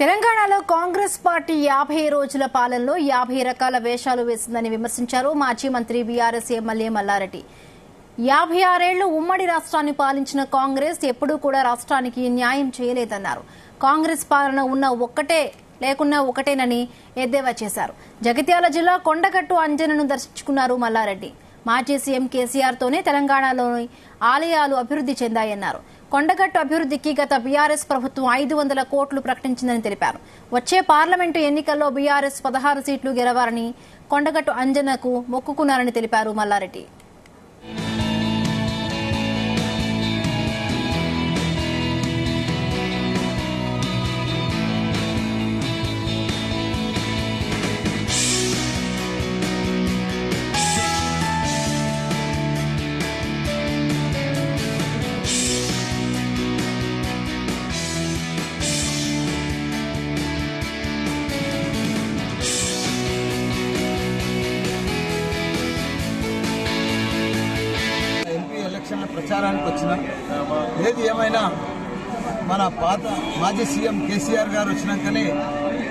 తెలంగాణలో కాంగ్రెస్ పార్టీ 50 రోజుల పాలనలో 50 రకాల వేషాలు వేసిందని విమర్శించారు మాజీ మంత్రి బీఆర్ఎస్ ఎమ్మెల్యే మల్లారెడ్డి. 56 ఏళ్లు ఉమ్మడి రాష్ట్రాన్ని పాలించిన కాంగ్రెస్ ఎప్పుడూ కూడా రాష్ట్రానికి న్యాయం చేయలేదన్నారు. కాంగ్రెస్ పాలన ఉన్న ఒక్కటే లేకున్నా ఒకటేనని ఎద్దేవా చేశారు. జగిత్యాల జిల్లా కొండగట్టు అంజనను దర్శించుకున్నారు మల్లారెడ్డి. మాజీ సీఎం కేసీఆర్ తోనే తెలంగాణలోని ఆలయాలు అభివృద్ధి చెందాయన్నారు. కొండగట్టు అభివృద్ధికి గత బీఆర్ఎస్ ప్రభుత్వం 500 కోట్లు ప్రకటించిందని తెలిపారు. వచ్చే పార్లమెంటు ఎన్నికల్లో బీఆర్ఎస్ 16 సీట్లు గెలవాలని కొండగట్టు అంజనకు మొక్కుకున్నారని తెలిపారు మల్లారెడ్డి. ప్రచారానికి వచ్చిన ఏది ఏమైనా మన పాత మాజీ సీఎం కేసీఆర్ గారు వచ్చినాకనే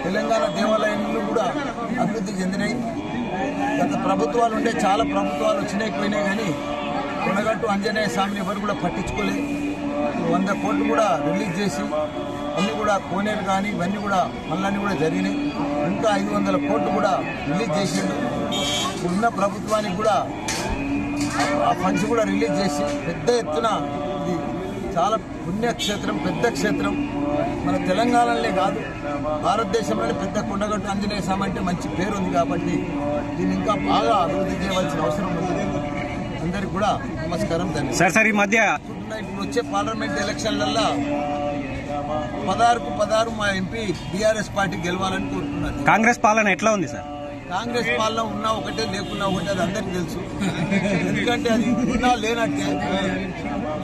తెలంగాణ దేవాలయాలు కూడా అభివృద్ధి చెందినాయి. గత ప్రభుత్వాలు ఉంటే చాలా ప్రభుత్వాలు వచ్చినాయి పోయినాయి, కానీ కొండగట్టు ఆంజనేయ స్వామిని ఎవరు కూడా పట్టించుకోలేదు. 100 కోట్లు కూడా రిలీజ్ చేసి అన్ని కూడా కోనేరు కానీ ఇవన్నీ కూడా పనులన్నీ కూడా జరిగినాయి. ఇంకా 500 కోట్లు కూడా రిలీజ్ చేసిండు. ఉన్న ప్రభుత్వానికి కూడా ఆ ఫండ్స్ కూడా రిలీజ్ చేసి పెద్ద ఎత్తున ఇది చాలా పుణ్యక్షేత్రం, పెద్ద క్షేత్రం. మన తెలంగాణలోనే కాదు భారతదేశంలోనే పెద్ద కొండగట్టు ఆంజనేయ స్వామి అంటే మంచి పేరు ఉంది. కాబట్టి దీన్ని ఇంకా బాగా అభివృద్ధి చేయవలసిన అవసరం ఉంది. అందరికి కూడా నమస్కారం. సార్ ఈ మధ్య ఇప్పుడు వచ్చే పార్లమెంట్ ఎలక్షన్లలో 16కు 16 మా ఎంపీ బీఆర్ఎస్ పార్టీ గెలవాలని కోరుతున్నారు. కాంగ్రెస్ పాలన ఎట్లా ఉంది సార్? కాంగ్రెస్ పాలన ఉన్నా ఒకటే లేకున్నా ఒకటే, అది అందరికీ తెలుసు. ఎందుకంటే అది ఉన్నా లేనట్టే.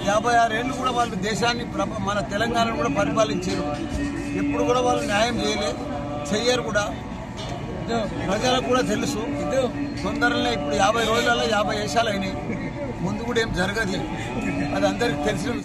56 ఏళ్ళు కూడా వాళ్ళు దేశాన్ని మన తెలంగాణను కూడా పరిపాలించారు. ఎప్పుడు కూడా వాళ్ళు న్యాయం చెయ్యరు కూడా. ప్రజలకు కూడా తెలుసు. తొందరలో ఇప్పుడు 50 రోజులలో 50 దేశాలు అయినాయి. ముందు కూడా ఏం జరగదు, అది అందరికి తెలిసిన